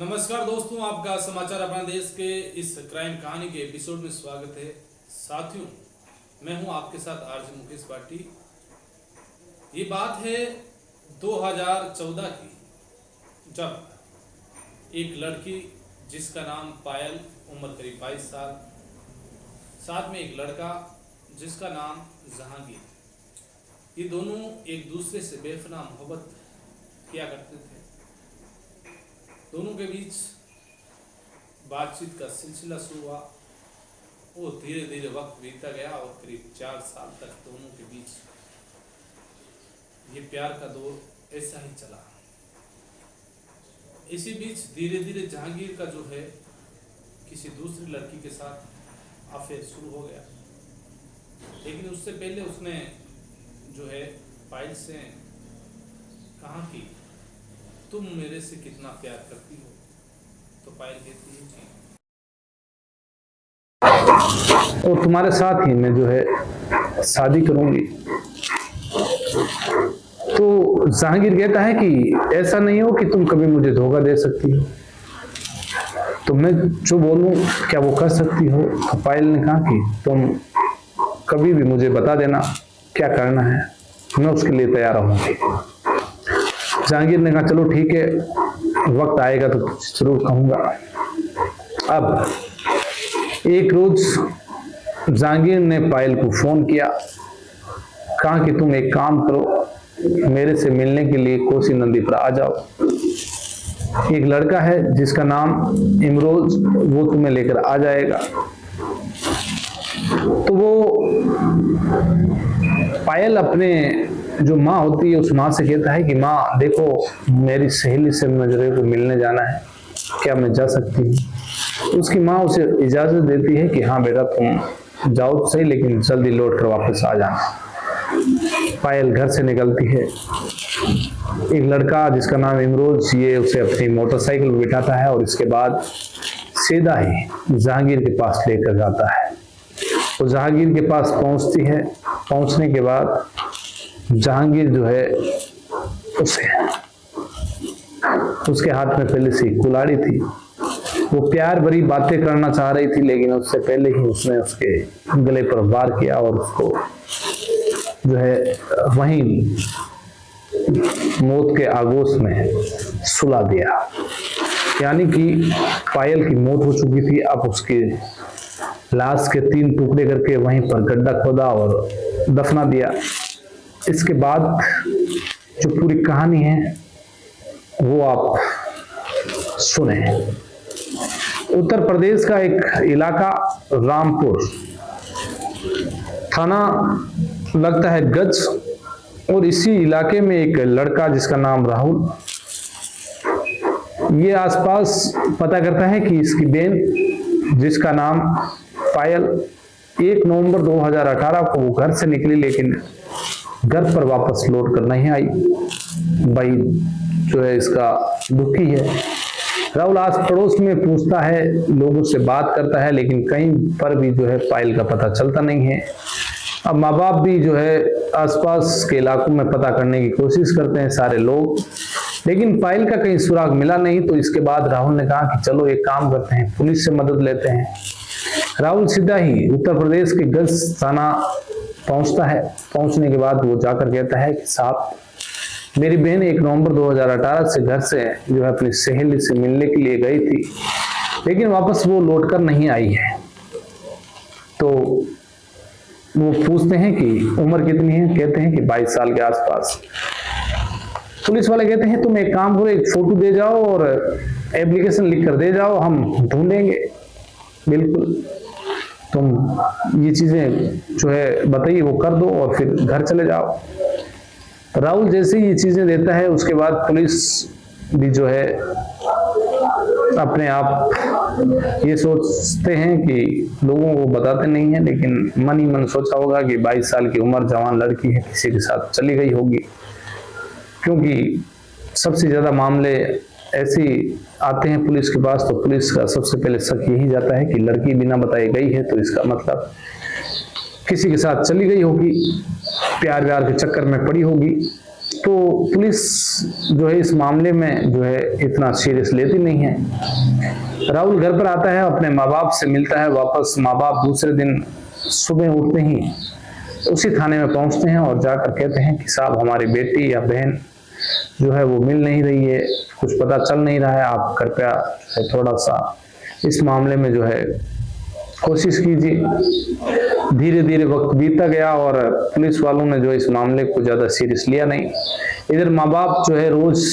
नमस्कार दोस्तों, आपका समाचार अपना देश के इस क्राइम कहानी के एपिसोड में स्वागत है। साथियों, मैं हूं आपके साथ आरजे मुकेश पाटी। ये बात है 2014 की, जब एक लड़की जिसका नाम पायल, उम्र करीब 22 साल, साथ में एक लड़का जिसका नाम जहांगीर, ये दोनों एक दूसरे से बेपनाह मोहब्बत किया करते थे। दोनों के बीच बातचीत का सिलसिला शुरू हुआ। वो धीरे धीरे वक्त बीतता गया और करीब 4 साल तक दोनों के बीच ये प्यार का दौर ऐसा ही चला। इसी बीच धीरे धीरे जहांगीर का जो है किसी दूसरी लड़की के साथ अफेयर शुरू हो गया, लेकिन उससे पहले उसने जो है पायल से कहा कि तुम मेरे से कितना प्यार करती हो। तो पायल कहती है कि और तुम्हारे साथ ही मैं जो है शादी करूंगी। तो जहांगीर कहता है कि ऐसा नहीं हो कि तुम कभी मुझे धोखा दे सकती हो, तो मैं जो बोलूं क्या वो कर सकती हो। तो पायल ने कहा कि तुम कभी भी मुझे बता देना क्या करना है, मैं उसके लिए तैयार रहूंगी। जहांगीर ने कहा चलो ठीक है, वक्त आएगा तो जरूर कहूंगा। अब एक रोज जहांगीर ने पायल को फोन किया, कहा कि तुम एक काम करो, मेरे से मिलने के लिए कोसी नदी पर आ जाओ। एक लड़का है जिसका नाम इमरोज, वो तुम्हें लेकर आ जाएगा। तो वो पायल अपने जो माँ होती है उस माँ से कहता है कि माँ देखो, मेरी सहेली से मुझे को मिलने जाना है, क्या मैं जा सकती हूँ। उसकी माँ उसे इजाजत देती है कि हाँ बेटा तुम जाओ तो सही, लेकिन जल्दी लौट कर वापस आ जाना। पायल घर से निकलती है। एक लड़का जिसका नाम इमरोज, ये उसे अपनी मोटरसाइकिल में बिठाता है और इसके बाद सीधा ही जहांगीर के पास लेकर जाता है। वो जहांगीर के पास पहुंचती है। पहुंचने के बाद जहांगीर जो है उसके हाथ में पहले से कुल्हाड़ी थी। वो प्यार भरी बातें करना चाह रही थी, लेकिन उससे पहले ही उसने उसके गले पर वार किया और उसको जो है वहीं मौत के आगोश में सुला दिया। यानी कि पायल की मौत हो चुकी थी। अब उसकी लाश के 3 टुकड़े करके वहीं पर गड्ढा खोदा और दफना दिया। इसके बाद जो पूरी कहानी है वो आप सुने। उत्तर प्रदेश का एक इलाका रामपुर थाना लगता है गज, और इसी इलाके में एक लड़का जिसका नाम राहुल, ये आसपास पता करता है कि इसकी बहन जिसका नाम पायल 1 नवंबर 2018 को वो घर से निकली, लेकिन घर पर वापस लौट कर नहीं आई। भाई जो है इसका दुखी है। राहुल आस पड़ोस में पूछता है, लोगों से बात करता है, लेकिन कहीं पर भी जो है पायल का पता चलता नहीं है। अब माँ बाप भी जो है आसपास के इलाकों में पता करने की कोशिश करते हैं सारे लोग, लेकिन पायल का कहीं सुराग मिला नहीं। तो इसके बाद राहुल ने कहा कि चलो एक काम करते हैं, पुलिस से मदद लेते हैं। राहुल सीधा ही उत्तर प्रदेश के गज थाना पहुंचता है। पहुंचने के बाद वो जाकर कहता है कि साहब, मेरी बहन 1 नवंबर 2018 से घर से जो है अपनी सहेली से मिलने के लिए गई थी, लेकिन वापस वो लौटकर नहीं आई है। तो वो पूछते हैं कि उम्र कितनी है, कहते हैं कि 22 साल के आसपास। पुलिस वाले कहते हैं तुम एक काम करो, एक फोटो दे जाओ और एप्लीकेशन लिख कर दे जाओ, हम ढूंढेंगे। बिल्कुल, तुम ये चीजें जो है बताइए वो कर दो और फिर घर चले जाओ। राहुल जैसे ही ये चीजें देता है, उसके बाद पुलिस भी जो है अपने आप ये सोचते हैं कि लोगों को बताते नहीं है, लेकिन मन ही मन सोचा होगा कि 22 साल की उम्र, जवान लड़की है, किसी के साथ चली गई होगी। क्योंकि सबसे ज्यादा मामले ऐसे आते हैं पुलिस के पास, तो पुलिस का सबसे पहले शक यही जाता है कि लड़की बिना बताई गई है, तो इसका मतलब किसी के साथ चली गई होगी, प्यार व्यार के चक्कर में पड़ी होगी। तो पुलिस जो है इस मामले में जो है इतना सीरियस लेती नहीं है। राहुल घर पर आता है, अपने माँ बाप से मिलता है, वापस माँ बाप दूसरे दिन सुबह उठते ही उसी थाने में पहुंचते हैं और जाकर कहते हैं कि साहब हमारी बेटी या बहन जो है वो मिल नहीं रही है, कुछ पता चल नहीं रहा है, आप कृपया थोड़ा सा इस मामले में जो है कोशिश कीजिए। धीरे धीरे वक्त बीतता गया और पुलिस वालों ने जो इस मामले को ज्यादा सीरियस लिया नहीं। इधर माँ बाप जो है रोज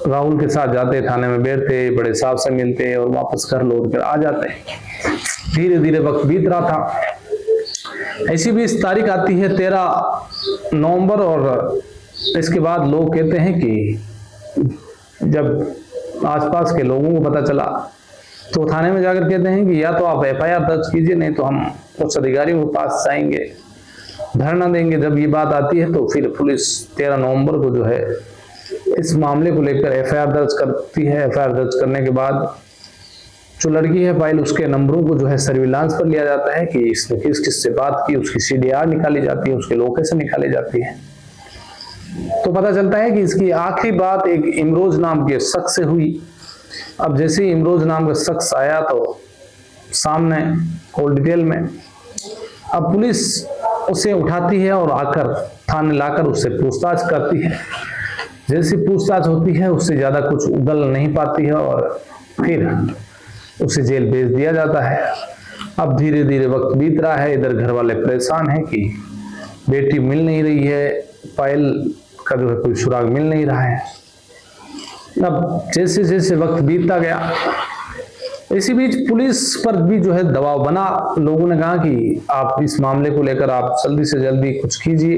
राहुल के साथ जाते, थाने में बैठते, बड़े साहब से मिलते और वापस घर लौट कर आ जाते। धीरे धीरे वक्त बीत रहा था। ऐसी भी इस तारीख आती है 13 नवंबर और इसके बाद लोग कहते हैं कि जब आसपास के लोगों को पता चला तो थाने में जाकर कहते हैं कि या तो आप एफआईआर दर्ज कीजिए, नहीं तो हम उच्च अधिकारियों के पास जाएंगे, धरना देंगे। जब ये बात आती है तो फिर पुलिस 13 नवंबर को जो है इस मामले को लेकर एफआईआर दर्ज करती है। एफआईआर दर्ज करने के बाद जो लड़की है पायल, उसके नंबरों को जो है सर्विलांस पर लिया जाता है कि इसने किस किस से बात की, उसकी सीडीआर निकाली जाती है, उसके लोकेशन निकाली जाती है। तो पता चलता है कि इसकी आखिरी बात एक इमरोज नाम के शख्स से हुई। अब जैसे ही इमरोज नाम का शख्स आया तो सामने और डिटेल में अब पुलिस उसे उठाती है और आकर थाने लाकर उससे पूछताछ करती है। जैसी पूछताछ होती है उससे ज्यादा कुछ उगल नहीं पाती है और फिर उसे जेल भेज दिया जाता है। अब धीरे धीरे वक्त बीत रहा है, इधर घर वाले परेशान हैं कि बेटी मिल नहीं रही है, पायल का जो है कोई सुराग मिल नहीं रहा है। अब जैसे जैसे वक्त बीतता गया, इसी बीच पुलिस पर भी जो है दबाव बना। लोगों ने कहा कि आप इस मामले को लेकर आप जल्दी से जल्दी कुछ कीजिए।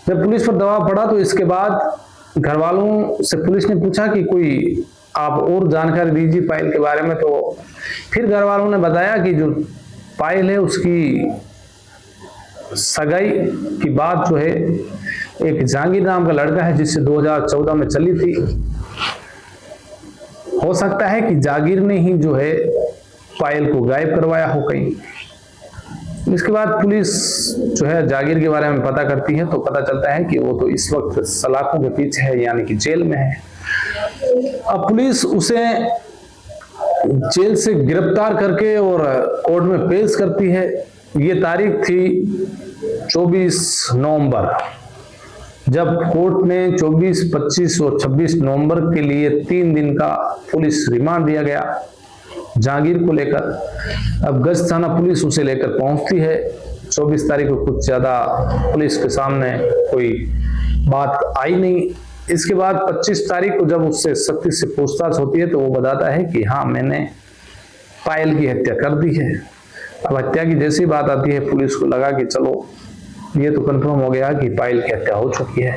जब पुलिस पर दबाव पड़ा तो इसके बाद घर वालों से पुलिस ने पूछा कि कोई आप और जानकारी दीजिए पायल के बारे में। तो फिर घर वालों ने बताया कि जो पायल है उसकी सगाई की बात जो है एक जहांगीर नाम का लड़का है जिससे 2014 में चली थी। हो सकता है कि जहांगीर ने ही जो है पायल को गायब करवाया हो कहीं। इसके बाद पुलिस जो है जहांगीर के बारे में पता करती है तो पता चलता है कि वो तो इस वक्त सलाखों के पीछे है, यानी कि जेल में है। अब पुलिस उसे जेल से गिरफ्तार करके और कोर्ट में पेश करती है। ये तारीख थी 24 नवंबर, जब कोर्ट ने 24, 25 और 26 नवंबर के लिए 3 दिन का पुलिस रिमांड दिया गया जहांगीर को लेकर। अब गश्त थाना पुलिस उसे लेकर पहुंचती है। 24 तारीख को कुछ ज्यादा पुलिस के सामने कोई बात आई नहीं। इसके बाद 25 तारीख को जब उससे सख्ती से पूछताछ होती है तो वो बताता है कि हाँ, मैंने पायल की हत्या कर दी है। अब हत्या की जैसी बात आती है पुलिस को लगा कि चलो ये तो कंफर्म हो गया कि पायल की हत्या हो चुकी है,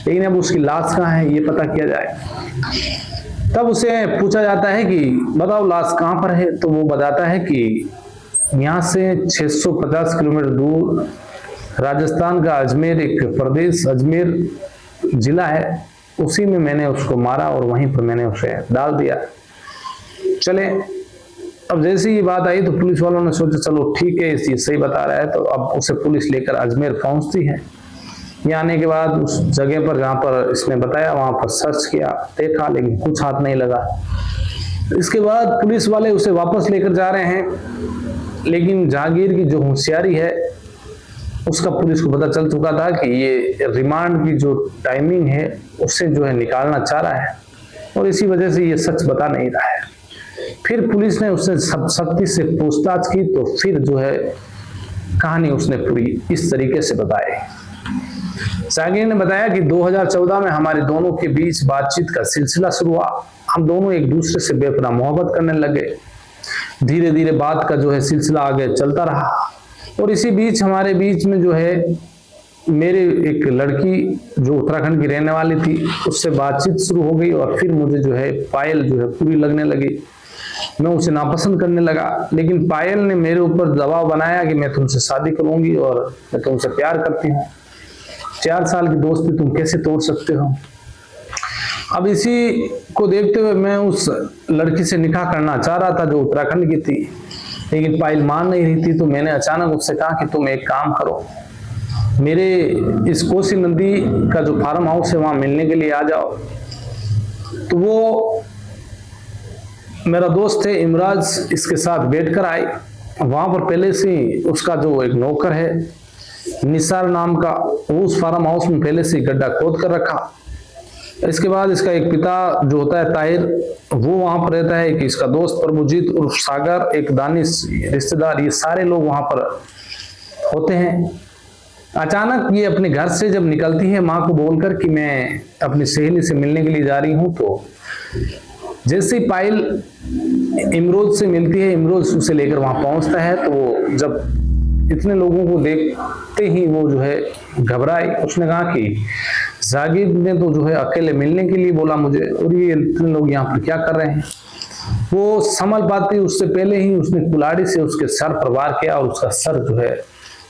लेकिन अब उसकी लाश कहाँ है ये पता किया जाए। तब उसे पूछा जाता है कि बताओ लाश कहाँ पर है। तो वो बताता है कि यहाँ से 650 किलोमीटर दूर राजस्थान का अजमेर एक प्रदेश, अजमेर जिला है, उसी में मैंने उसको मारा और वहीं पर मैंने उसे डाल दिया। चले, अब जैसे ये बात आई तो पुलिस वालों ने सोचा चलो ठीक है, ये सही बता रहा है। तो अब उसे पुलिस लेकर अजमेर पहुंचती है। यहाँ आने के बाद उस जगह पर जहाँ पर इसने बताया वहां पर सर्च किया, देखा, लेकिन कुछ हाथ नहीं लगा। इसके बाद पुलिस वाले उसे वापस लेकर जा रहे हैं, लेकिन जहांगीर की जो होशियारी है उसका पुलिस को पता चल चुका था कि ये रिमांड की जो टाइमिंग है उससे जो है निकालना चाह रहा है और इसी वजह से ये सच बता नहीं रहा है। फिर पुलिस ने उससे सख्ती से पूछताछ की तो फिर जो है कहानी उसने पूरी इस तरीके से बताई। जहांगीर ने बताया कि 2014 में हमारे दोनों के बीच बातचीत का सिलसिला शुरू हुआ। हम दोनों एक दूसरे से बेपनाह मोहब्बत करने लगे। धीरे धीरे बात का जो है सिलसिला आगे चलता रहा और इसी बीच हमारे बीच में जो है मेरे एक लड़की जो उत्तराखंड की रहने वाली थी उससे बातचीत शुरू हो गई और फिर मुझे जो है पायल जो है पूरी लगने लगी। मैं उसे नापसंद करने लगा, लेकिन पायल ने मेरे ऊपर दबाव बनाया कि मैं तुमसे शादी करूंगी और मैं तुमसे प्यार करती हूँ। 4 साल की दोस्ती तुम कैसे तोड़ सकते हो। अब इसी को देखते हुए मैं उस लड़की से निकाह करना चाह रहा था जो उत्तराखंड की थी, लेकिन पायल मान नहीं रही थी। तो मैंने अचानक उससे कहा कि तुम एक काम करो, मेरे इस कोसी नदी का जो फार्म हाउस है वहां मिलने के लिए आ जाओ। तो वो मेरा दोस्त है इमराज, इसके साथ बैठकर आए। वहां पर पहले से उसका जो एक नौकर है निसार नाम का, वो उस फार्म हाउस में पहले से गड्ढा खोद कर रखा। इसके बाद इसका एक पिता जो होता है ताहिर, वो वहां पर रहता है। कि इसका दोस्त प्रभुजीत उर्फ सागर, एक दानिश रिश्तेदार, ये सारे लोग वहां पर होते हैं। अचानक ये अपने घर से जब निकलती है माँ को बोलकर कि मैं अपनी सहेली से मिलने के लिए जा रही हूँ, तो जैसे ही पायल इमरोज से मिलती है, इमरोज उसे लेकर वहां पहुंचता है। तो वो जब इतने लोगों को देखते ही वो जो है घबराई। उसने कहा कि जागिर ने तो जो है अकेले मिलने के लिए बोला मुझे, और ये इतने लोग यहाँ पर क्या कर रहे हैं। वो संभल पाती उससे पहले ही उसने कुल्हाड़ी से उसके सर पर वार किया और उसका सर जो है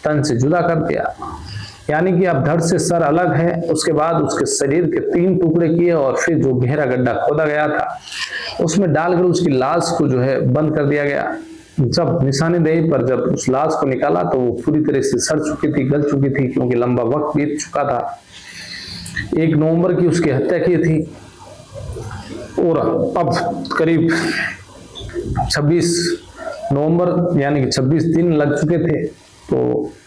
तन से जुदा कर दिया। यानी कि अब धड़ से सर अलग है। उसके बाद उसके शरीर के 3 टुकड़े किए और फिर जो गहरा गड्ढा खोदा गया था उसमें डालकर उसकी लाश को जो है बंद कर दिया गया। जब निशानीदेही पर जब उस लाश को निकाला तो वो पूरी तरह से सड़ चुकी थी, गल चुकी थी, क्योंकि लंबा वक्त बीत चुका था। 1 नवंबर की उसकी हत्या की थी और अब करीब 26 नवंबर यानी कि 26 दिन लग चुके थे। तो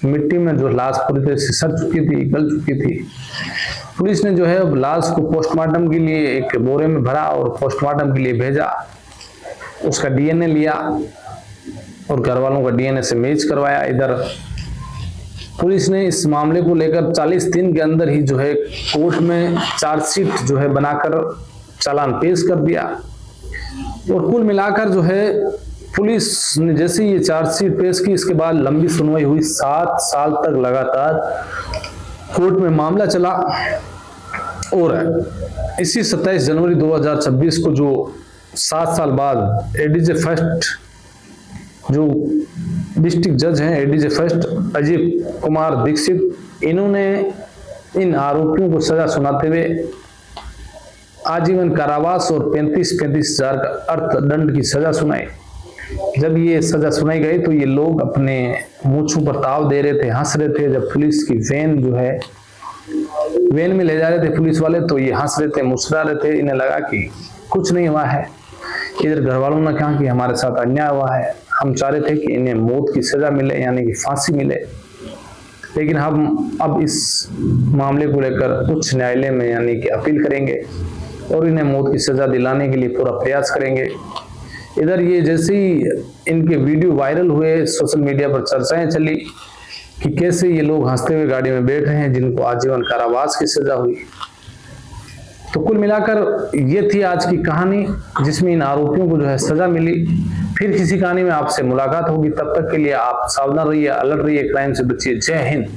मिट्टी में जो लाश पूरी तरह से सड़ चुकी थी, गल चुकी थी। पुलिस ने जो है अब लाश को पोस्टमार्टम के लिए एक बोरे में भरा और पोस्टमार्टम के लिए भेजा। उसका डीएनए लिया और घर वालों का डीएनए से मैच करवाया। इधर पुलिस ने इस मामले को लेकर 40 दिन के अंदर ही जो है कोर्ट में चार्जशीट जो है बनाकर चालान पेश कर दिया। और कुल मिलाकर जो है पुलिस ने जैसे ये चार्जशीट पेश की, इसके बाद लंबी सुनवाई हुई। 7 साल तक लगातार कोर्ट में मामला चला। और इसी 27 जनवरी 2026 को जो 7 साल बाद एडीजे फर्स्ट जो डिस्ट्रिक्ट जज हैं, एडीजे फर्स्ट अजय कुमार दीक्षित, इन्होंने इन आरोपियों को सजा सुनाते हुए आजीवन कारावास और 35-35 हजार का अर्थदंड की सजा सुनाई। जब ये सजा सुनाई गई तो ये लोग अपने मूंछों पर ताव दे रहे थे, हंस रहे थे। जब पुलिस की वैन जो है वैन में ले जा रहे थे पुलिस वाले, तो ये हंस रहे थे, मुस्कुरा रहे थे। इन्हें लगा कि कुछ नहीं हुआ है। इधर घर वालों ने कहा कि हमारे साथ अन्याय हुआ है, हम चाह रहे थे कि इन्हें मौत की सजा मिले, यानी कि फांसी मिले। लेकिन हम अब इस मामले को लेकर उच्च न्यायालय में यानी कि अपील करेंगे और इन्हें मौत की सजा दिलाने के लिए पूरा प्रयास करेंगे। इधर ये जैसे ही इनके वीडियो वायरल हुए, सोशल मीडिया पर चर्चाएं चली कि कैसे ये लोग हंसते हुए गाड़ी में बैठ रहे हैं जिनको आजीवन कारावास की सजा हुई। तो कुल मिलाकर ये थी आज की कहानी, जिसमें इन आरोपियों को जो है सजा मिली। फिर किसी कहानी में आपसे मुलाकात होगी, तब तक के लिए आप सावधान रहिए, अलर्ट रहिए, क्राइम से बचिए। जय हिंद।